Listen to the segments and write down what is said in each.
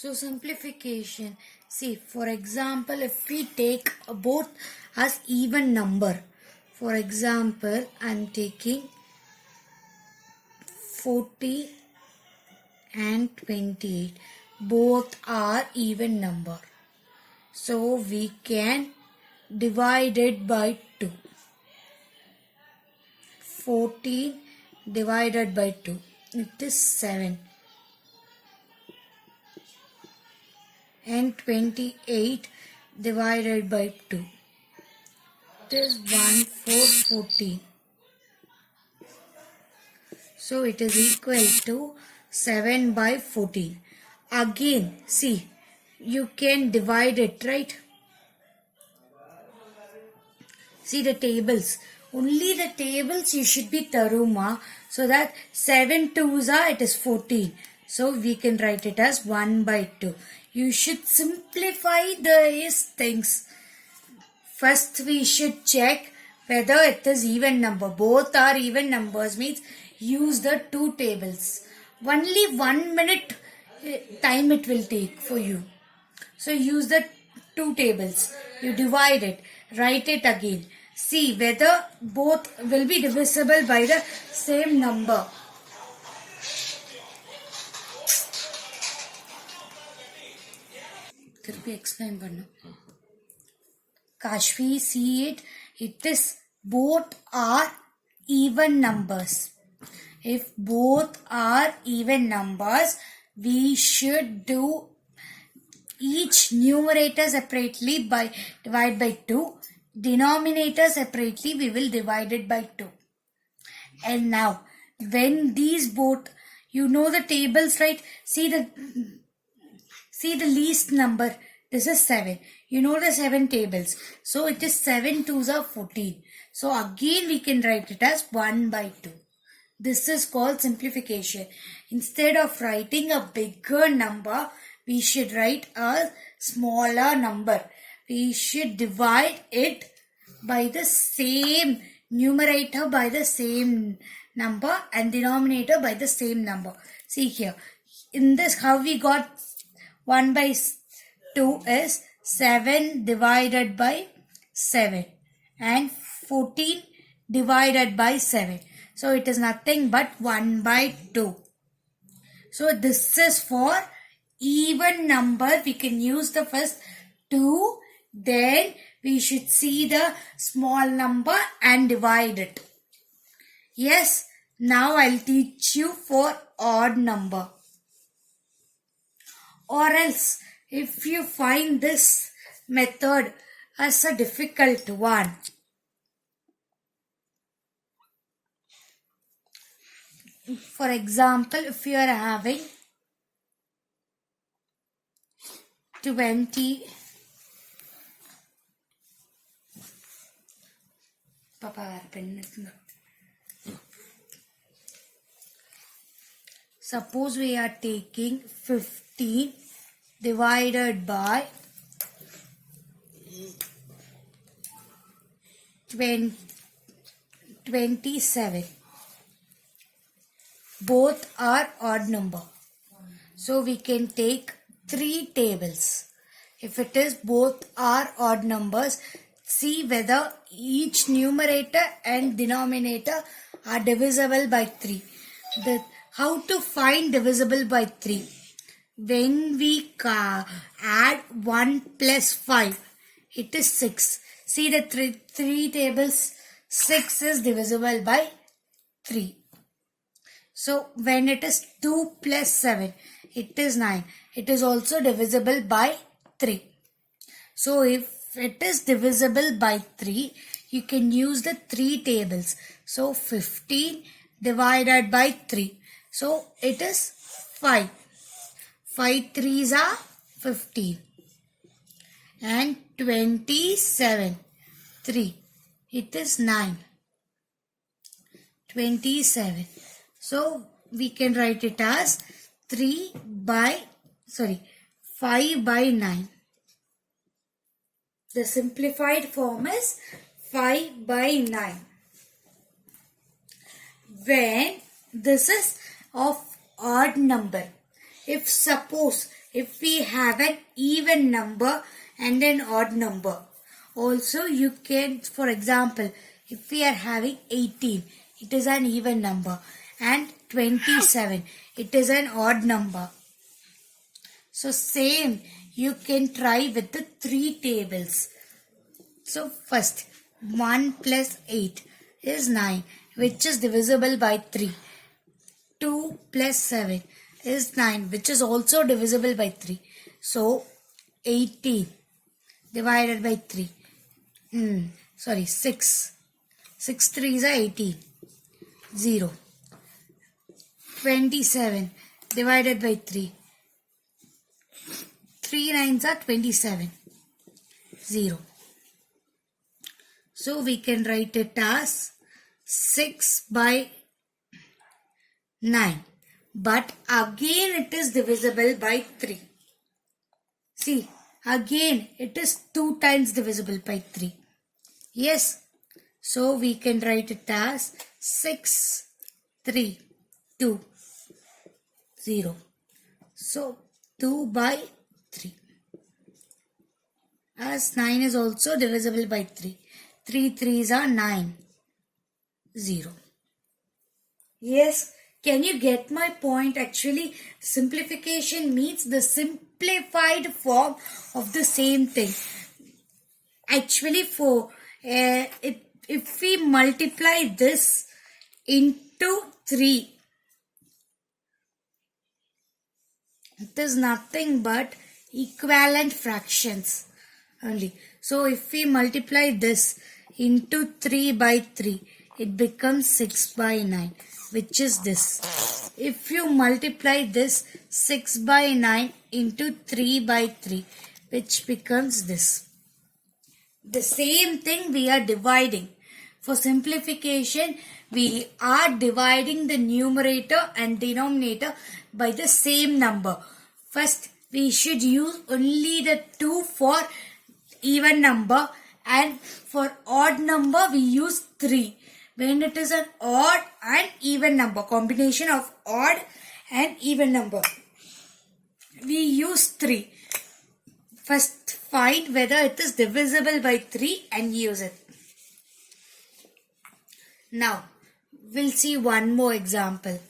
So simplification. See, for example, if we take both as even number. For example, I am taking 40 and 28. Both are even number. So we can divide it by 2. 14 divided by 2. It is 7. And 28 divided by 2. It is 1 4 14. So it is equal to 7 by 14. Again, see, you can divide it, right? See the tables. Only the tables you should be Taruma. So that 7 2s are, it is 14. So we can write it as 1 by 2. You should simplify these things. First we should check whether it is even number. Both are even numbers means use the two tables. Only 1 minute time it will take for you. So use the two tables. You divide it. Write it again. See whether both will be divisible by the same number. Explain pannu. Kashvi, see it. It is both are even numbers. If both are even numbers, we should do each numerator separately by divide by 2. Denominator separately we will divide it by 2. And now when these both, you know the tables, right? See the least number. This is 7. You know the 7 tables. So it is 7 2s are 14. So again we can write it as 1 by 2. This is called simplification. Instead of writing a bigger number, we should write a smaller number. We should divide it by the same numerator by the same number and denominator by the same number. See here. In this, how we got 1 by 2 is 7 divided by 7 and 14 divided by 7. So it is nothing but 1 by 2. So this is for even number. We can use the first 2. Then we should see the small number and divide it. Yes, now I'll teach you for odd number. Or else, if you find this method as a difficult one, for example, if you are having 20, suppose we are taking 15 divided by 27. Both are odd number. So we can take 3 tables. If it is both are odd numbers, see whether each numerator and denominator are divisible by 3. How to find divisible by 3? When we add 1 plus 5, it is 6. See the three tables, 6 is divisible by 3. So when it is 2 plus 7, it is 9. It is also divisible by 3. So if it is divisible by 3, you can use the 3 tables. So 15 divided by 3. So it is 5. 5 3s are 15. And 27. 3. It is 9. 27. So we can write it as 5 by 9. The simplified form is 5 by 9. When this is of odd number. if we have an even number and an odd number, also you can, for example, if we are having 18, it is an even number, and 27, it is an odd number. So same you can try with the 3 tables. So first, 1 plus 8 is 9, which is divisible by 3. 2 plus 7 is 9, which is also divisible by 3. So 18 divided by 3. 6. 6 3s are 18. 0. 27 divided by 3. 3 9s are 27. 0. So we can write it as 6 by 9. But again it is divisible by 3. See, again it is 2 times divisible by 3. Yes. So we can write it as 6, 3, 2, 0. So 2 by 3. As 9 is also divisible by 3. 3 3s are 9. 0. Yes, can you get my point? Actually, simplification means the simplified form of the same thing. Actually, if we multiply this into 3, it is nothing but equivalent fractions only. So if we multiply this into 3 by 3, it becomes 6 by 9, which is this. If you multiply this 6 by 9 into 3 by 3, which becomes this. The same thing we are dividing. For simplification, we are dividing the numerator and denominator by the same number. First, we should use only the 2 for even number, and for odd number we use 3. When it is an odd and even number, combination of odd and even number, we use 3. First find whether it is divisible by 3 and use it. Now, we'll see one more example.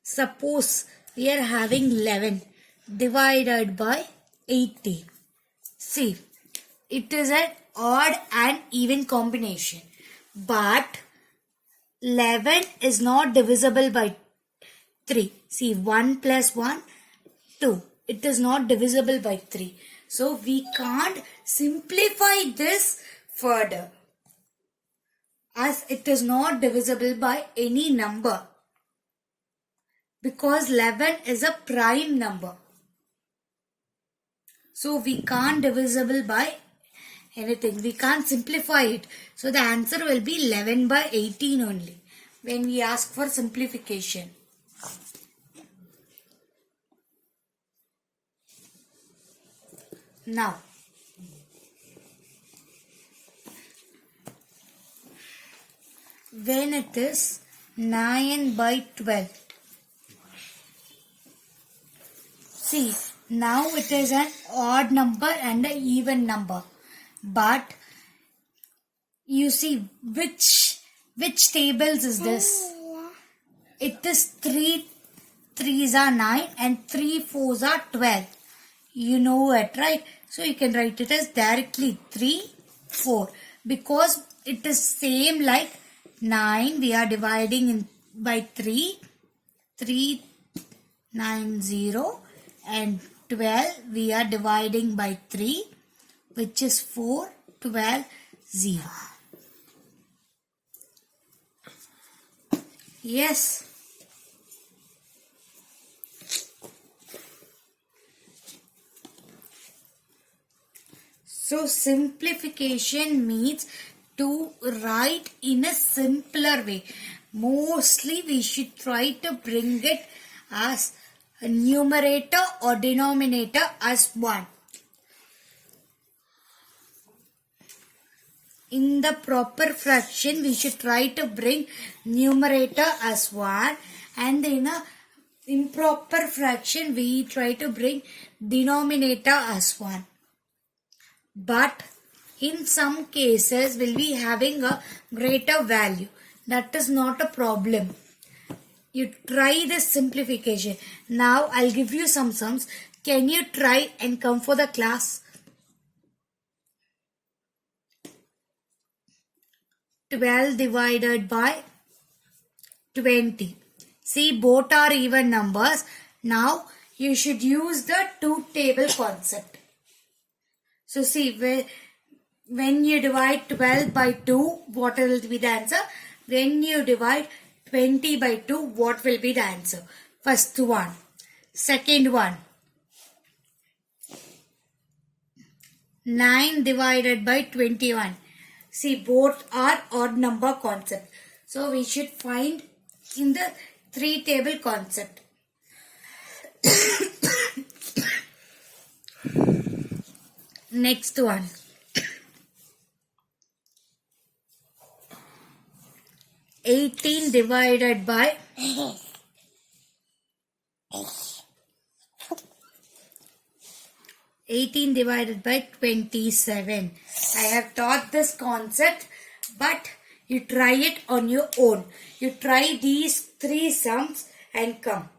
Suppose we are having 11 divided by 80. See, it is an odd and even combination, but 11 is not divisible by 3. See, 1 plus 1, 2. It is not divisible by 3. So, we can't simplify this further, as it is not divisible by any number, because 11 is a prime number. So we can't divisible by anything. We can't simplify it. So the answer will be 11 by 18 only when we ask for simplification. Now, when it is 9 by 12. See, now it is an odd number and an even number. But you see, which tables is this? It is 3 3s are 9 and 3 4s are 12. You know it, right? So you can write it as directly 3 4, because it is same like 9 we are dividing in by 3 9 0, and 12 we are dividing by 3, which is 4 12 0. Yes. So simplification means to write in a simpler way. Mostly we should try to bring it as a numerator or denominator as 1. In the proper fraction, we should try to bring numerator as 1, and in a improper fraction, we try to bring denominator as 1. But in some cases, we'll be having a greater value. That is not a problem. You try this simplification. Now, I'll give you some sums. Can you try and come for the class? 12 divided by 20. See, both are even numbers. Now, you should use the truth table concept. So, see, when you divide 12 by 2, what will be the answer? When you divide 20 by 2, what will be the answer? First one. Second one. 9 divided by 21. See, both are odd number concept. So, we should find in the 3 table concept. Next one. 18 divided by 18 divided by 27. I have taught this concept, but you try it on your own. You try these 3 sums and come.